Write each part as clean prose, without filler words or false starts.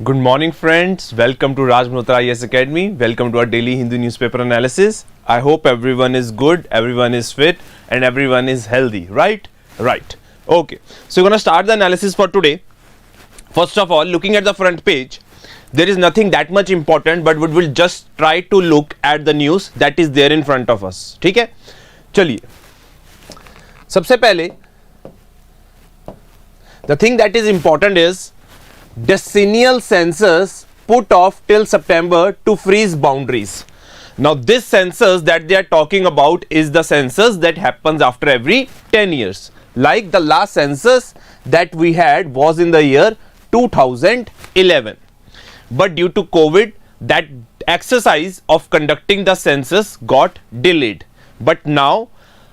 Good morning friends, welcome to Raj Malhotra IAS Academy, welcome to our daily Hindu newspaper analysis. I hope everyone is good, everyone is fit and everyone is healthy, right? Right. Okay, so we're going to start the analysis for today. First of all, looking at the front page, there is nothing that much important, but we will just try to look at the news that is there in front of us. ठीक है? चलिए, सबसे पहले the thing that is important is Decennial Sensors put off till September to freeze boundaries. Now this census that they are talking about is the census that happens after every 10 years. Like the last census that we had was in the year 2011. But due to COVID, that exercise of conducting the census got delayed. But now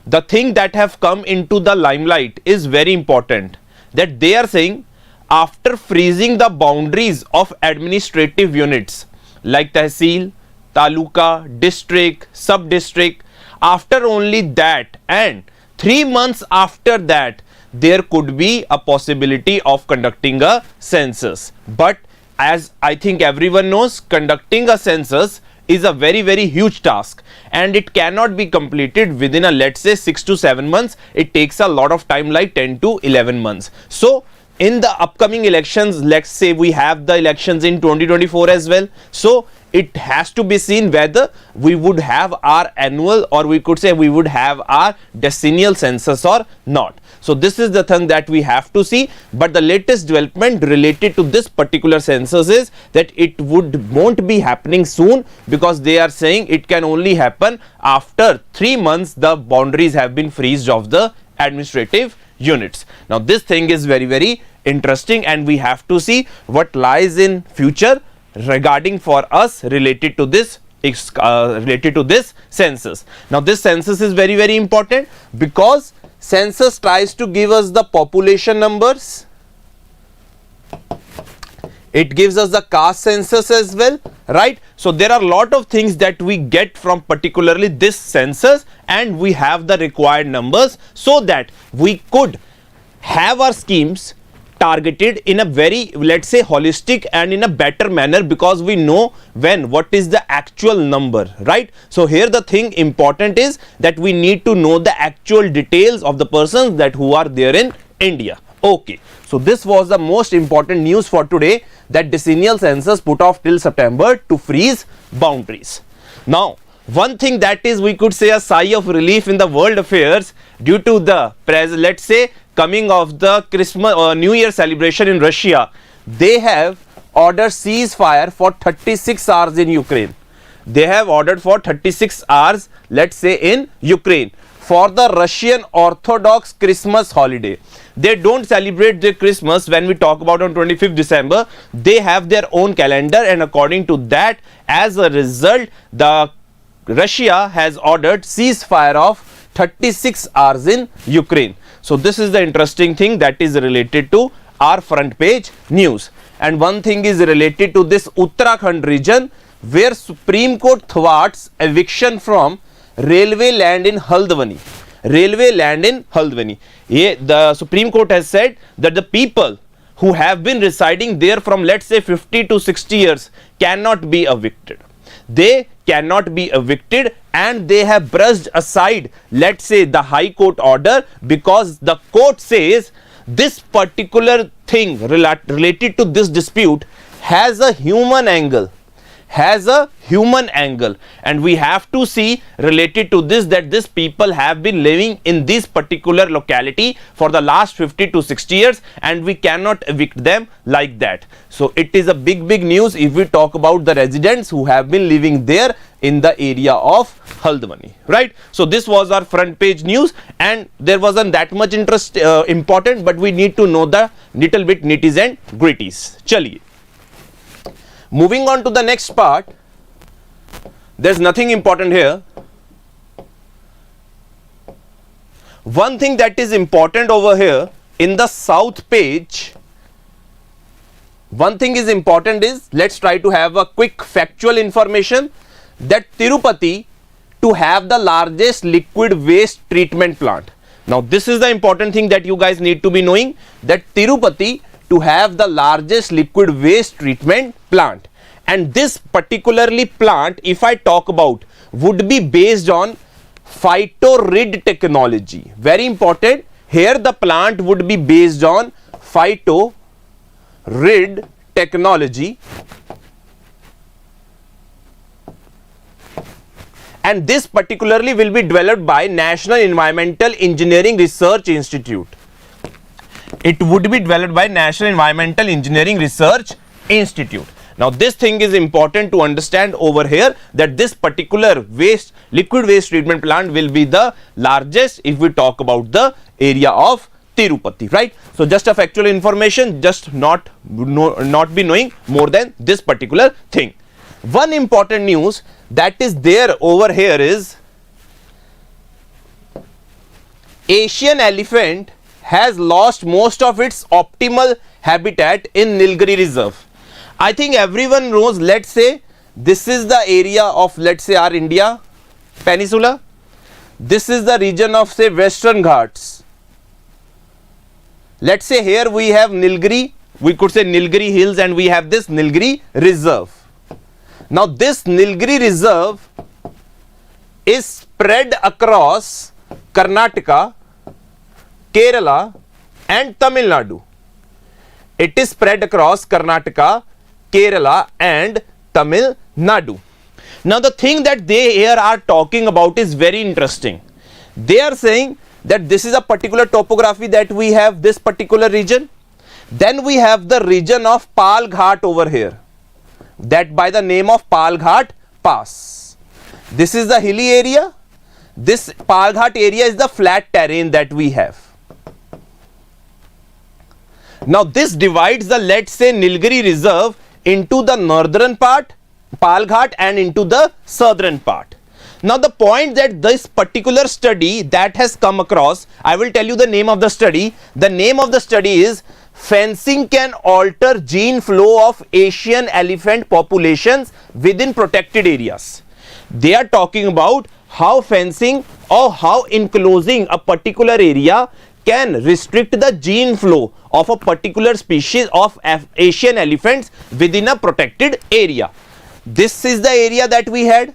the thing that have come into the limelight is very important, that they are saying after freezing the boundaries of administrative units like Tehsil, Taluka, district, sub-district, after only that and 3 months after that, there could be a possibility of conducting a census. But as I think everyone knows, conducting a census is a very huge task and it cannot be completed within a, let's say, 6 to 7 months. It takes a lot of time, like 10 to 11 months. So in the upcoming elections, let's say we have the elections in 2024 as well. So it has to be seen whether we would have our annual, or we could say we would have our decennial census or not. So this is the thing that we have to see. But the latest development related to this particular census is that it won't be happening soon, because they are saying it can only happen after 3 months the boundaries have been freezed of the administrative units. Now this thing is very interesting and we have to see what lies in future regarding for us related to this census. Now this census is very important because census tries to give us the population numbers. It gives us the caste census as well, right? So there are a lot of things that we get from particularly this census, and we have the required numbers so that we could have our schemes targeted in a very, let's say, holistic and in a better manner, because we know what is the actual number, right? So here the thing important is that we need to know the actual details of the persons that who are there in India. Okay, so this was the most important news for today, that decennial census put off till September to freeze boundaries. Now one thing that is, we could say, a sigh of relief in the world affairs due to the let's say coming of the Christmas or New Year celebration in Russia. They have ordered ceasefire for 36 hours in Ukraine. They have ordered for 36 hours, let's say, in Ukraine for the Russian Orthodox Christmas holiday. They don't celebrate their Christmas when we talk about on 25th December. They have their own calendar, and according to that, as a result, the Russia has ordered ceasefire of 36 hours in Ukraine. So this is the interesting thing that is related to our front page news. And one thing is related to this Uttarakhand region, where Supreme Court thwarts eviction from railway land in Haldwani. Railway land in Haldwani. The Supreme Court has said that the people who have been residing there from, let's say, 50 to 60 years cannot be evicted. They cannot be evicted, and they have brushed aside, let's say, the High Court order, because the court says this particular thing related to this dispute has a human angle. And we have to see related to this, that these people have been living in this particular locality for the last 50 to 60 years and we cannot evict them like that. So it is a big news if we talk about the residents who have been living there in the area of Haldwani, right? So this was our front page news, and there wasn't that much important, but we need to know the little bit nitties and gritties. Chaliye. Moving on to the next part, there's nothing important here. One thing that is important over here in the south page, one thing is important is, let's try to have a quick factual information, that Tirupati to have the largest liquid waste treatment plant. Now this is the important thing that you guys need to be knowing, that Tirupati to have the largest liquid waste treatment plant. And this particularly plant, if I talk about, would be based on phyto-rid technology. Very important. Here the plant would be based on phyto-rid technology. And this particularly will be developed by National Environmental Engineering Research Institute. It would be developed by National Environmental Engineering Research Institute. Now this thing is important to understand over here, that this particular liquid waste treatment plant will be the largest if we talk about the area of Tirupati, right? So just a factual information, just not be knowing more than this particular thing. One important news that is there over here is Asian elephant has lost most of its optimal habitat in Nilgiri Reserve. I think everyone knows, let's say this is the area of, let's say, our India peninsula. This is the region of, say, Western Ghats. Let's say here we have Nilgiri, we could say Nilgiri Hills, and we have this Nilgiri Reserve. Now this Nilgiri Reserve is spread across Karnataka, Kerala and Tamil Nadu. It is spread across Karnataka, Kerala and Tamil Nadu. Now the thing that they here are talking about is very interesting. They are saying that this is a particular topography that we have, this particular region. Then we have the region of Pal Ghat over here, that by the name of Pal Ghat Pass. This is the hilly area. This Pal Ghat area is the flat terrain that we have. Now this divides the, let's say, Nilgiri Reserve into the northern part, Pal Ghat, and into the southern part. Now the point that this particular study that has come across, I will tell you the name of the study. The name of the study is Fencing Can Alter Gene Flow of Asian Elephant Populations Within Protected Areas. They are talking about how fencing or how enclosing a particular area can restrict the gene flow of a particular species of Asian elephants within a protected area. This is the area that we had,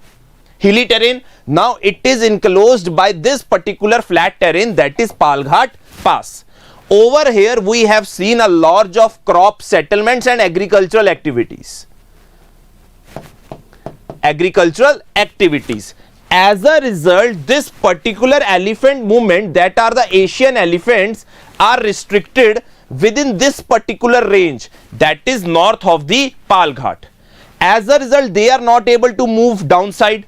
hilly terrain. Now it is enclosed by this particular flat terrain, that is Pal Ghat Pass. Over here we have seen a lodge of crop settlements and agricultural activities. As a result, this particular elephant movement, that are the Asian elephants, are restricted within this particular range, that is north of the Pal Ghat. As a result, they are not able to move downside.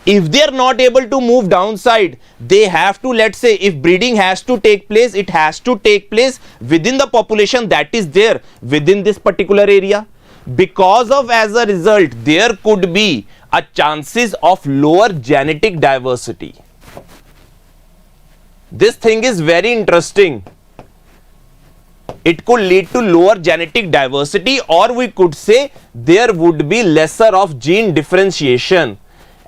If they are not able to move downside, they have to, let's say, if breeding has to take place, it has to take place within the population that is there within this particular area. Because of, as a result, there could be a chances of lower genetic diversity. This thing is very interesting. It could lead to lower genetic diversity, or we could say there would be lesser of gene differentiation.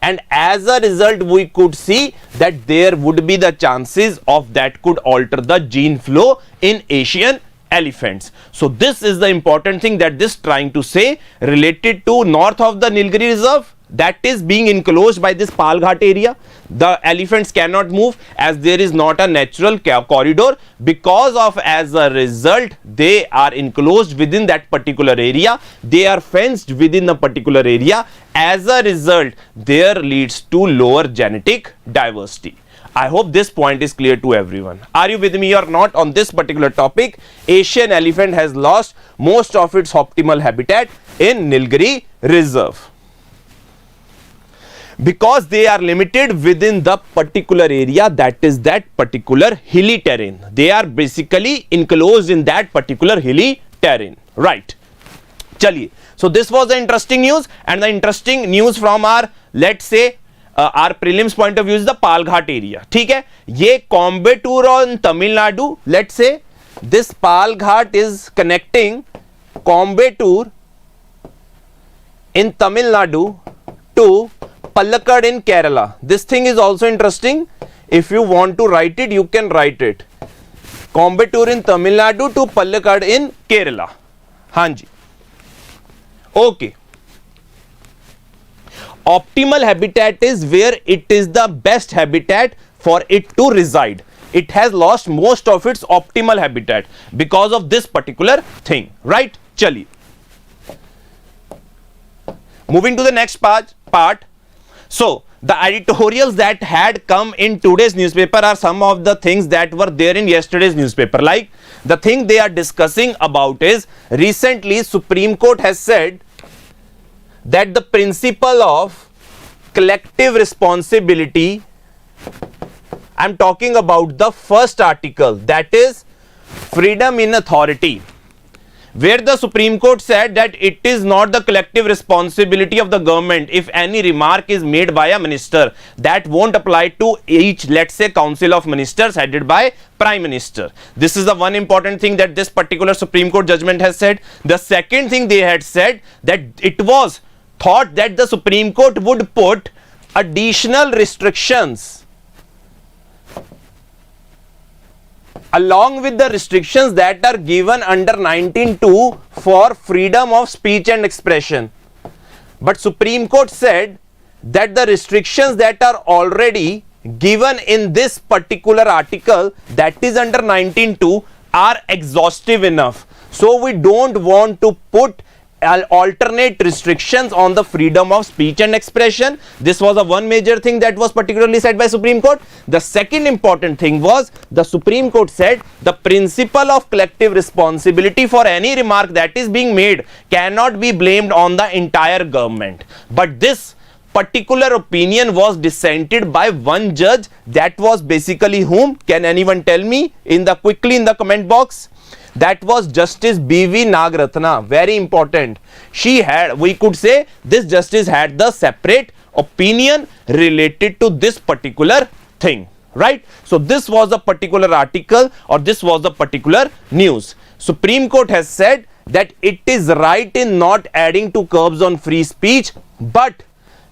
And as a result, we could see that there would be the chances of that could alter the gene flow in Asian elephants. So this is the important thing that this trying to say related to north of the Nilgiri Reserve, that is being enclosed by this Pal Ghat area. The elephants cannot move as there is not a natural corridor. Because of, as a result, they are enclosed within that particular area. They are fenced within the particular area. As a result, there leads to lower genetic diversity. I hope this point is clear to everyone. Are you with me or not on this particular topic? Asian elephant has lost most of its optimal habitat in Nilgiri Reserve, because they are limited within the particular area, that is that particular hilly terrain. They are basically enclosed in that particular hilly terrain, right? Chaliye. So this was the interesting news, and the interesting news from our, let's say, our prelims point of view is the Pal Ghat area. ठीक है, ये Coimbatore on Tamil Nadu. Let's say this Pal Ghat is connecting Coimbatore in Tamil Nadu to Palakkad in Kerala. This thing is also interesting. If you want to write it, you can write it. Coimbatore in Tamil Nadu to Palakkad in Kerala. Hanji. Okay. Optimal habitat is where it is the best habitat for it to reside. It has lost most of its optimal habitat because of this particular thing, right? Chali. Moving to the next part. So, the editorials that had come in today's newspaper are some of the things that were there in yesterday's newspaper. Like, the thing they are discussing about is, recently Supreme Court has said that the principle of collective responsibility, I'm talking about the first article, that is freedom in authority, where the Supreme Court said that it is not the collective responsibility of the government if any remark is made by a minister. That won't apply to each, let's say, council of ministers headed by Prime Minister. This is the one important thing that this particular Supreme Court judgment has said. The second thing they had said, that it was thought that the Supreme Court would put additional restrictions along with the restrictions that are given under 19(2) for freedom of speech and expression. But Supreme Court said that the restrictions that are already given in this particular article, that is under 19(2), are exhaustive enough. So we don't want to put alternate restrictions on the freedom of speech and expression. This was a one major thing that was particularly said by Supreme Court. The second important thing was, the Supreme Court said the principle of collective responsibility for any remark that is being made cannot be blamed on the entire government. But this particular opinion was dissented by one judge. That was basically whom? Can anyone tell me quickly in the comment box? That was Justice B.V. Nagratna. Very important. She had, we could say, this justice had the separate opinion related to this particular thing, right? So this was the particular article, or this was the particular news. Supreme Court has said that it is right in not adding to curbs on free speech, but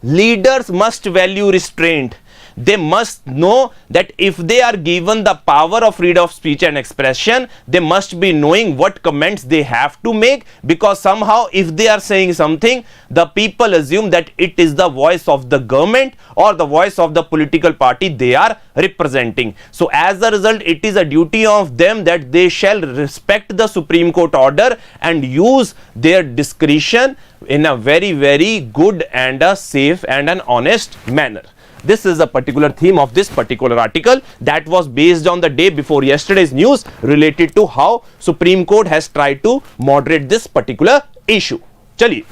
leaders must value restraint. They must know that if they are given the power of freedom of speech and expression, they must be knowing what comments they have to make, because somehow if they are saying something, the people assume that it is the voice of the government or the voice of the political party they are representing. So as a result, it is a duty of them that they shall respect the Supreme Court order and use their discretion in a very, very good and a safe and an honest manner. This is the particular theme of this particular article that was based on the day before yesterday's news related to how Supreme Court has tried to moderate this particular issue. Chaliye,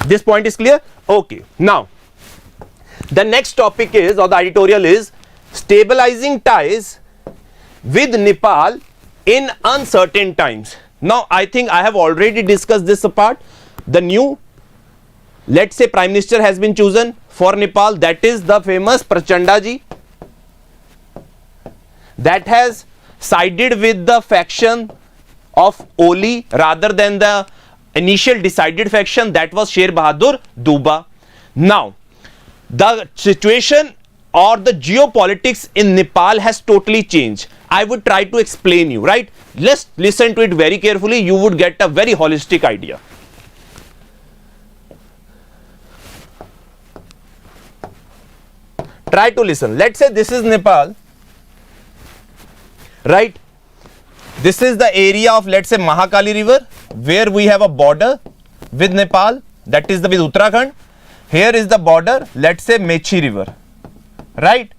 this point is clear? Okay. Now, the next topic is, or the editorial is, stabilizing ties with Nepal in uncertain times. Now, I think I have already discussed this apart. The new, let's say, Prime Minister has been chosen for Nepal, that is the famous Prachanda ji, that has sided with the faction of Oli rather than the initial decided faction, that was Sher Bahadur Duba. Now, the situation or the geopolitics in Nepal has totally changed. I would try to explain you, right? Let's listen to it very carefully. You would get a very holistic idea. Try to listen. Let's say this is Nepal, right? This is the area of, let's say, Mahakali River, where we have a border with Nepal, that is with Uttarakhand. Here is the border, let's say, Mechi River, right?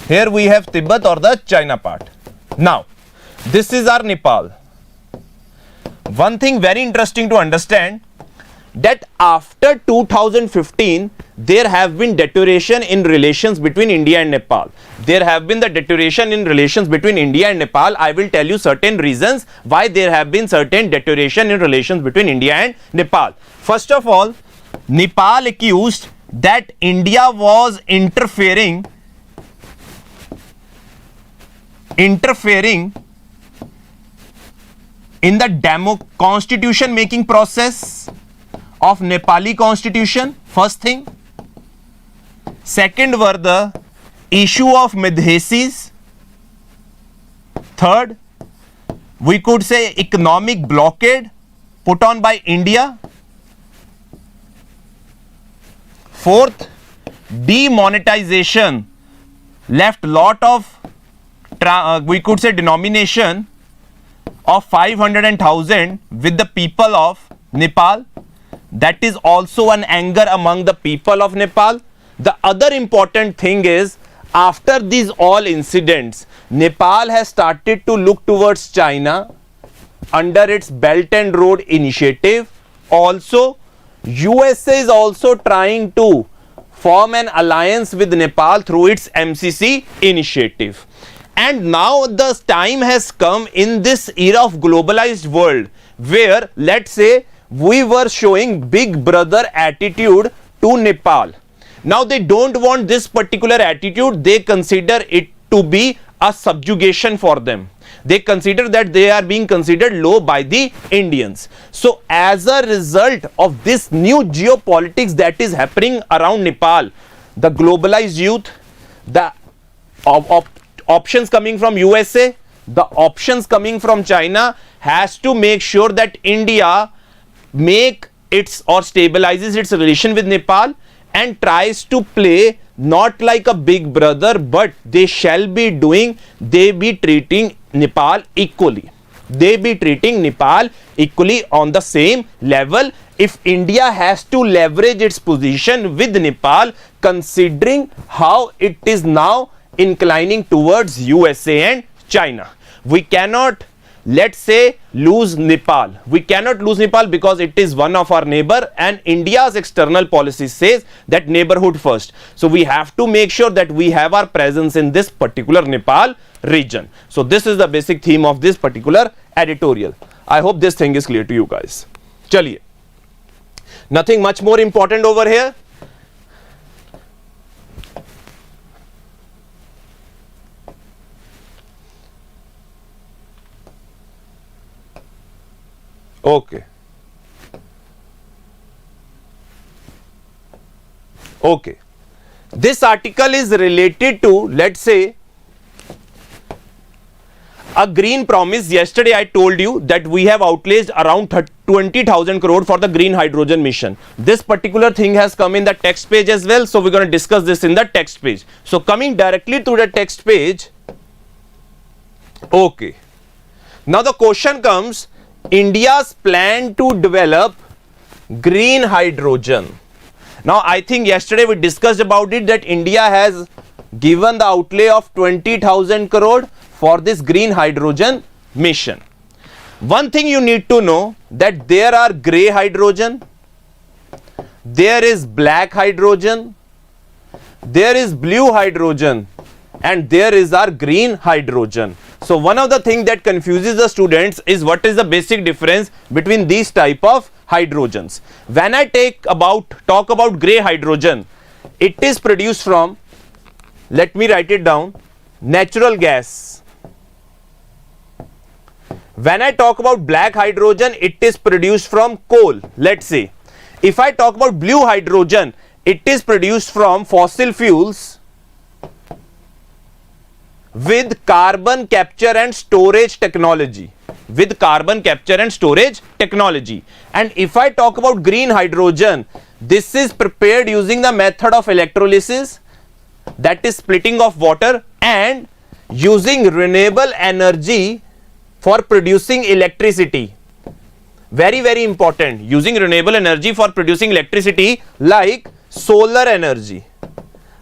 Here we have Tibet or the China part. Now, this is our Nepal. One thing very interesting to understand, that after 2015, there have been deterioration in relations between India and Nepal. There have been the deterioration in relations between India and Nepal. I will tell you certain reasons why there have been certain deterioration in relations between India and Nepal. First of all, Nepal accused that India was interfering in the constitution making process of Nepali constitution, first thing. Second were the issue of Madhesis. Third, we could say economic blockade put on by India. Fourth, demonetization left lot of we could say denomination of 500 and 1000 with the people of Nepal. That is also an anger among the people of Nepal. The other important thing is, after these all incidents, Nepal has started to look towards China under its Belt and Road Initiative. Also, USA is also trying to form an alliance with Nepal through its MCC initiative. And now the time has come in this era of globalized world where, let's say, we were showing big brother attitude to Nepal. Now they don't want this particular attitude. They consider it to be a subjugation for them. They consider that they are being considered low by the Indians. So as a result of this new geopolitics that is happening around Nepal, the globalized youth, the options coming from USA, the options coming from China, has to make sure that India make its or stabilizes its relation with Nepal and tries to play not like a big brother, but they shall be doing, they be treating Nepal equally. They be treating Nepal equally on the same level. If India has to leverage its position with Nepal, considering how it is now inclining towards USA and China, we cannot, let's say, lose Nepal. We cannot lose Nepal because it is one of our neighbor, and India's external policy says that neighborhood first. So we have to make sure that we have our presence in this particular Nepal region. So this is the basic theme of this particular editorial. I hope this thing is clear to you guys. Chaliye. Nothing much more important over here. Okay. Okay. This article is related to, let's say, a green promise. Yesterday I told you that we have outlaid around 20,000 crore for the green hydrogen mission. This particular thing has come in the text page as well. So we're going to discuss this in the text page. So coming directly to the text page. Okay. Now the question comes, India's plan to develop green hydrogen. Now I think yesterday we discussed about it, that India has given the outlay of 20,000 crore for this green hydrogen mission. One thing you need to know, that there are grey hydrogen, there is black hydrogen, there is blue hydrogen, and there is our green hydrogen. So one of the things that confuses the students is what is the basic difference between these type of hydrogens. When I talk about grey hydrogen, it is produced from, let me write it down, natural gas. When I talk about black hydrogen, it is produced from coal, let's say. If I talk about blue hydrogen, it is produced from fossil fuels with carbon capture and storage technology. With carbon capture and storage technology. And if I talk about green hydrogen, this is prepared using the method of electrolysis, that is splitting of water, and using renewable energy for producing electricity. Very, very important. Using renewable energy for producing electricity, like solar energy.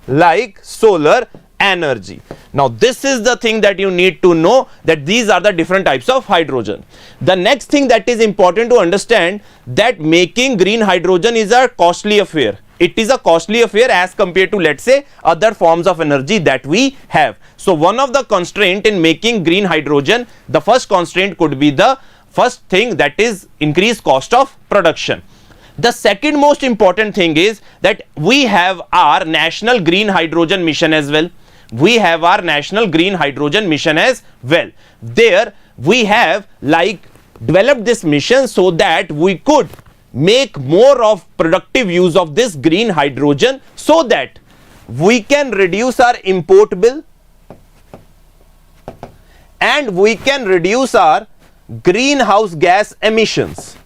Like solar energy. Now this is the thing that you need to know, that these are the different types of hydrogen. The next thing that is important to understand, that making green hydrogen is a costly affair. It is a costly affair as compared to, let's say, other forms of energy that we have. So one of the constraint in making green hydrogen, the first constraint could be the first thing, that is increased cost of production. The second most important thing is that we have our national green hydrogen mission as well. We have our national green hydrogen mission as well. There we have developed this mission so that we could make more of productive use of this green hydrogen, so that we can reduce our import bill and we can reduce our greenhouse gas emissions.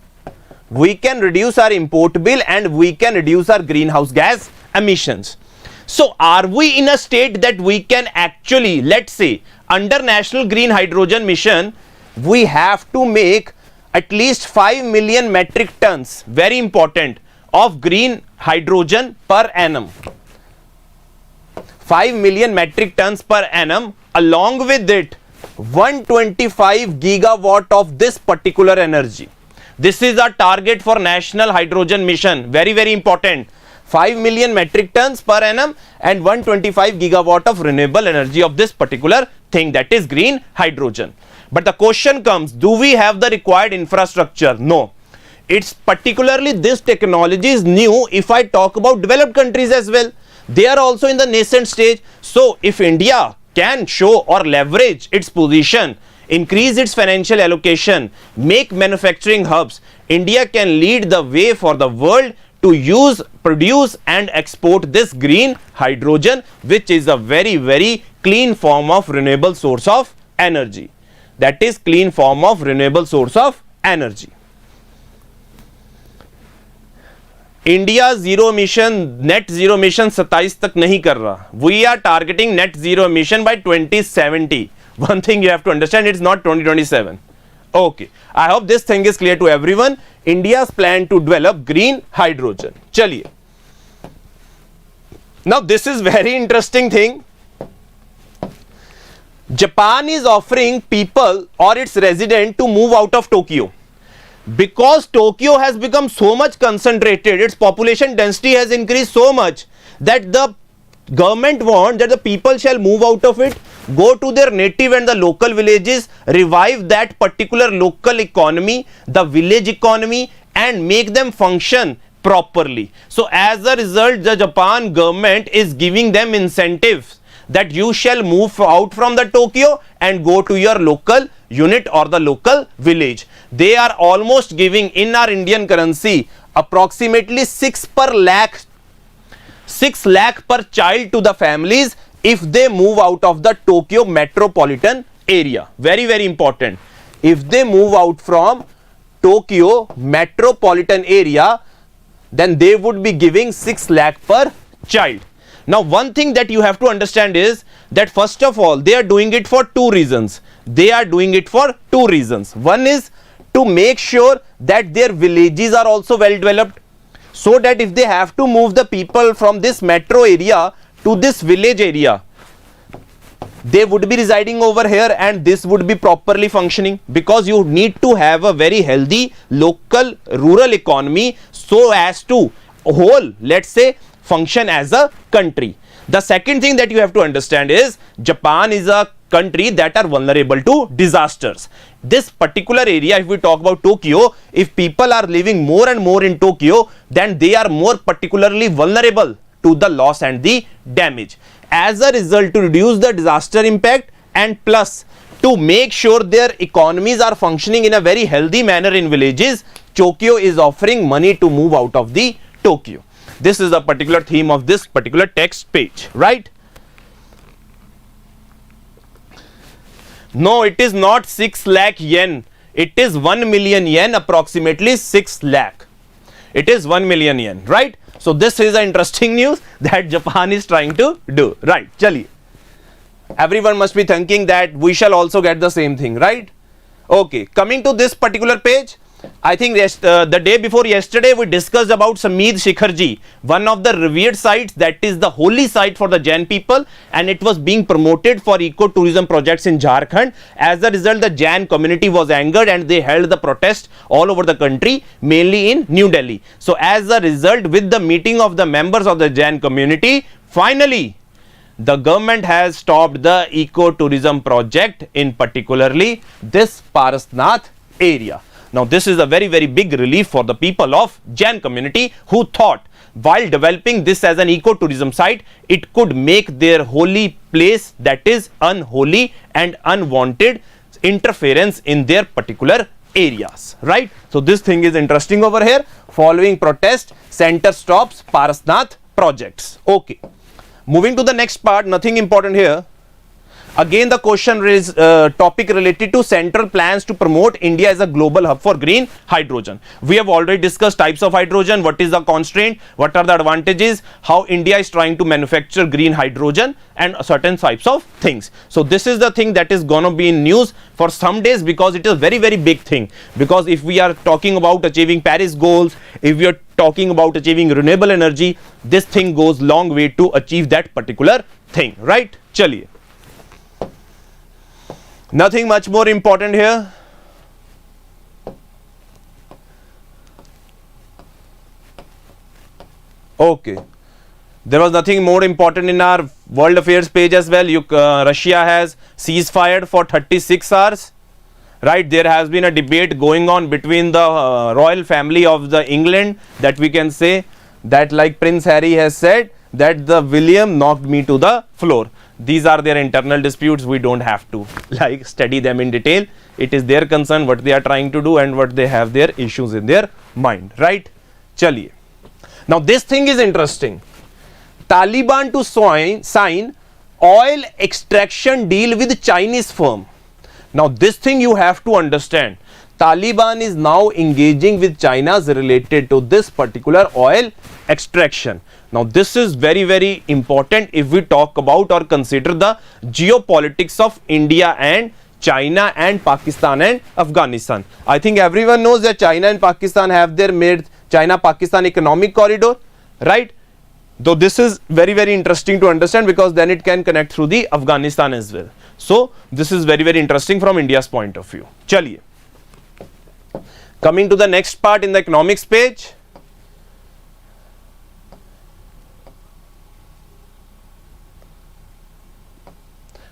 We can reduce our import bill and we can reduce our greenhouse gas emissions. So are we in a state that we can actually, let's say, under National Green Hydrogen Mission, we have to make at least 5 million metric tons, very important, of green hydrogen per annum. 5 million metric tons per annum, along with it 125 gigawatt of this particular energy. This is our target for National Hydrogen Mission, very, very important. 5 million metric tons per annum and 125 gigawatt of renewable energy of this particular thing, that is green hydrogen. But the question comes, do we have the required infrastructure? No. It's particularly this technology is new if I talk about developed countries as well. They are also in the nascent stage. So if India can show or leverage its position, increase its financial allocation, make manufacturing hubs, India can lead the way for the world to use, produce and export this green hydrogen, which is a very, very clean form of renewable source of energy. That is clean form of renewable source of energy. India zero mission, net zero mission 27 तक नहीं कर रहा. We are targeting net zero mission by 2070. One thing you have to understand, it's not 2027. Okay, I hope this thing is clear to everyone. India's plan to develop green hydrogen. चलिए. Now this is very interesting thing. Japan is offering people or its resident to move out of Tokyo. Because Tokyo has become so much concentrated, its population density has increased so much that the government wants that the people shall move out of it, go to their native and the local villages, revive that particular local economy, the village economy, and make them function properly. So as a result, the Japan government is giving them incentives that you shall move out from the Tokyo and go to your local unit or the local village. They are almost giving in our Indian currency approximately 6 lakh per child to the families if they move out of the Tokyo metropolitan area. Very, very important. If they move out from Tokyo metropolitan area, then they would be giving 6 lakh per child. Now one thing that you have to understand is that first of all they are doing it for two reasons. They are doing it for two reasons. One is to make sure that their villages are also well developed, so that if they have to move the people from this metro area to this village area, they would be residing over here and this would be properly functioning, because you need to have a very healthy local rural economy so as to whole, let's say, function as a country. The second thing that you have to understand is Japan is a country that are vulnerable to disasters. This particular area, if we talk about Tokyo, if people are living more and more in Tokyo, then they are more particularly vulnerable to the loss and the damage. As a result, to reduce the disaster impact and plus to make sure their economies are functioning in a very healthy manner in villages, Tokyo is offering money to move out of the Tokyo. This is a particular theme of this particular text page, right? No, it is not 6 lakh yen. It is 1 million yen, approximately 6 lakh. It is 1 million yen, right? So this is an interesting news that Japan is trying to do, right? Chaliye. Everyone must be thinking that we shall also get the same thing, right? Okay, coming to this particular page, I think the day before yesterday we discussed about Sameed Shikharji, one of the revered sites that is the holy site for the Jain people, and it was being promoted for eco-tourism projects in Jharkhand. As a result, the Jain community was angered and they held the protest all over the country, mainly in New Delhi. So as a result, with the meeting of the members of the Jain community, finally the government has stopped the eco-tourism project in particularly this Parasnath area. Now this is a very, very big relief for the people of Jain community who thought while developing this as an eco-tourism site, it could make their holy place, that is unholy and unwanted interference in their particular areas, right? So this thing is interesting over here. Following protest, center stops Parasnath projects. Okay. Moving to the next part, nothing important here. Again, the question is topic related to central plans to promote India as a global hub for green hydrogen. We have already discussed types of hydrogen, what is the constraint, what are the advantages, how India is trying to manufacture green hydrogen and certain types of things. So this is the thing that is gonna be in news for some days, because it is a very big thing. Because if we are talking about achieving Paris goals, if we are talking about achieving renewable energy, this thing goes long way to achieve that particular thing, right? Chaliye. Nothing much more important here. Okay. There was nothing more important in our world affairs page as well. Russia has ceasefire for 36 hours. Right, there has been a debate going on between the royal family of the England, that we can say that, like Prince Harry has said, that the William knocked me to the floor. These are their internal disputes. We don't have to like study them in detail. It is their concern what they are trying to do and what they have their issues in their mind, right? Chaliye. Now this thing is interesting. Taliban to sign oil extraction deal with Chinese firm. Now this thing you have to understand. Taliban is now engaging with China related to this particular oil extraction. Now this is very important if we talk about or consider the geopolitics of India and China and Pakistan and Afghanistan. I think everyone knows that China and Pakistan have their made China-Pakistan economic corridor, right? Though this is very interesting to understand, because then it can connect through the Afghanistan as well. So this is very interesting from India's point of view. Chaliye. Coming to the next part in the economics page.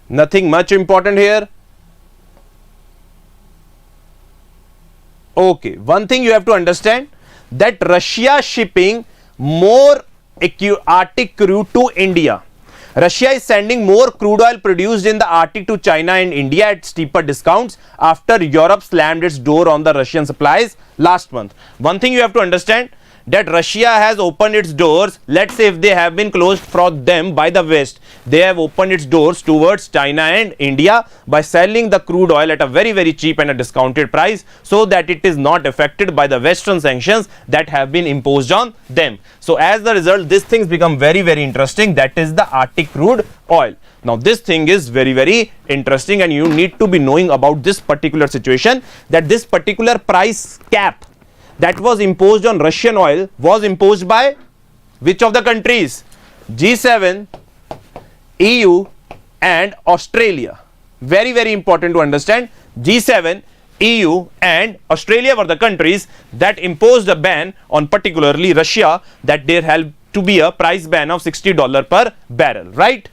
Nothing much important here. Okay, one thing you have to understand, that Russia shipping more Arctic crude to India. Russia is sending more crude oil produced in the Arctic to China and India at steeper discounts after Europe slammed its door on the Russian supplies last month. One thing you have to understand, that Russia has opened its doors. Let's say if they have been closed for them by the West, they have opened its doors towards China and India by selling the crude oil at a very cheap and a discounted price, so that it is not affected by the Western sanctions that have been imposed on them. So as the result, this things become very interesting. That is the Arctic crude oil. Now this thing is very interesting, and you need to be knowing about this particular situation, that this particular price cap that was imposed on Russian oil was imposed by which of the countries? G7, EU and Australia. Very important to understand. G7, EU and Australia were the countries that imposed a ban on particularly Russia, that there had to be a price ban of $60 per barrel, right?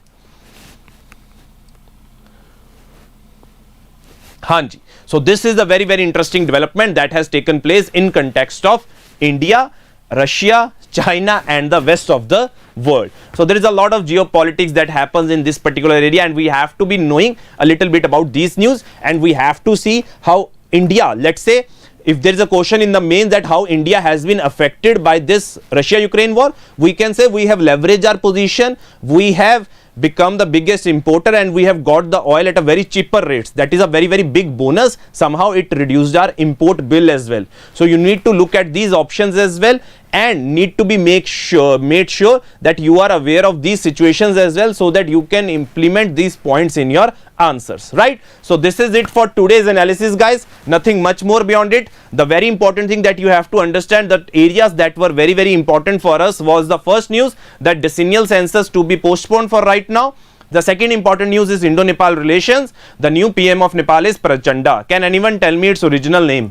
Hanji. So this is a very interesting development that has taken place in context of India, Russia, China and the rest of the world. So there is a lot of geopolitics that happens in this particular area, and we have to be knowing a little bit about these news, and we have to see how India, let's say if there is a question in the main that how India has been affected by this Russia-Ukraine war, we can say we have leveraged our position, we have become the biggest importer, and we have got the oil at a very cheaper rates. That is a very big bonus. Somehow it reduced our import bill as well. So you need to look at these options as well, and need to be made sure that you are aware of these situations as well, so that you can implement these points in your answers, right? So this is it for today's analysis, guys. Nothing much more beyond it. The very important thing that you have to understand, that areas that were very important for us was the first news, that decennial census to be postponed for right now. The second important news is Indo-Nepal relations. The new PM of Nepal is Prachanda. Can anyone tell me its original name?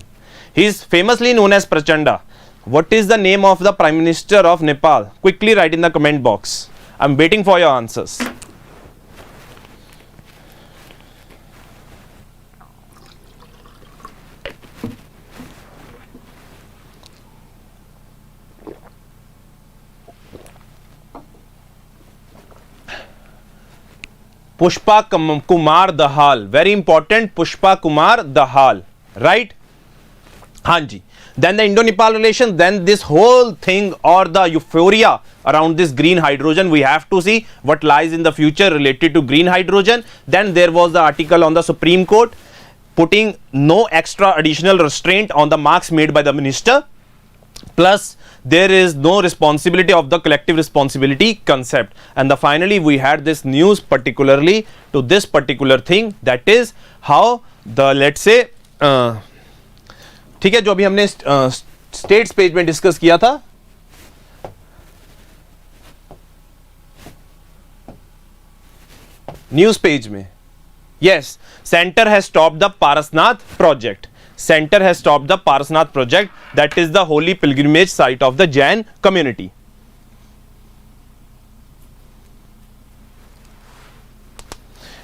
He is famously known as Prachanda. What is the name of the Prime Minister of Nepal? Quickly write in the comment box. I'm waiting for your answers. Pushpa Kumar Dahal. Very important, Pushpa Kumar Dahal, right? Hanji. Then the Indo-Nepal relations, then this whole thing or the euphoria around this green hydrogen, we have to see what lies in the future related to green hydrogen. Then there was the article on the Supreme Court putting no extra additional restraint on the marks made by the minister. Plus, there is no responsibility of the collective responsibility concept. And finally, we had this news particularly to this particular thing, that is how the, let's say, ठीक है, जो अभी हमने states page में discuss किया था, news page में, yes, centre has stopped the Parasnath project. Center has stopped the Parasnath project, that is the holy pilgrimage site of the Jain community.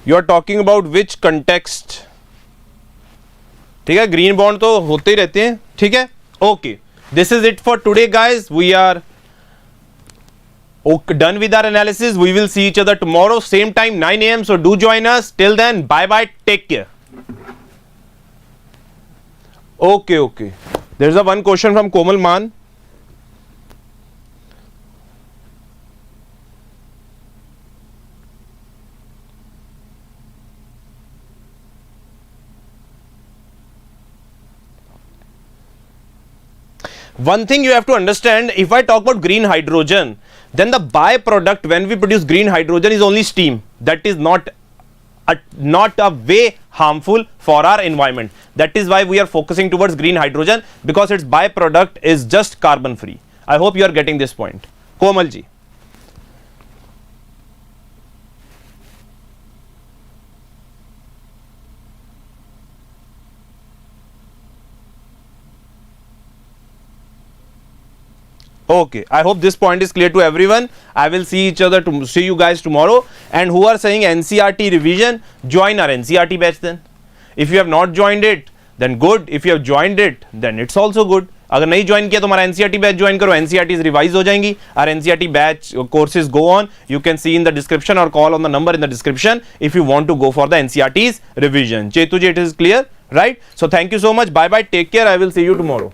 You are talking about which context? ठीक है, green bond तो होते ही रहते हैं. ठीक है, okay, this is it for today guys. We are done with our analysis. We will see each other tomorrow, same time, 9 a.m. So do join us. Till then, bye bye. Take care. Okay. There's a one question from Komal Man. One thing you have to understand, if I talk about green hydrogen, then the byproduct when we produce green hydrogen is only steam. That is not a way harmful for our environment. That is why we are focusing towards green hydrogen, because its byproduct is just carbon free. I hope you are getting this point. Komal ji. Okay, I hope this point is clear to everyone. I will see you guys tomorrow. And who are saying NCERT revision, join our NCERT batch then. If you have not joined it, then good. If you have joined it, then it's also good. अगर नहीं join किया तो हमारा NCERT batch join करो. NCERTs revise हो जाएंगी. Our NCERT batch courses go on. You can see in the description or call on the number in the description if you want to go for the NCERTs revision. Chetu ji, it is clear, right? So thank you so much. Bye bye. Take care. I will see you tomorrow.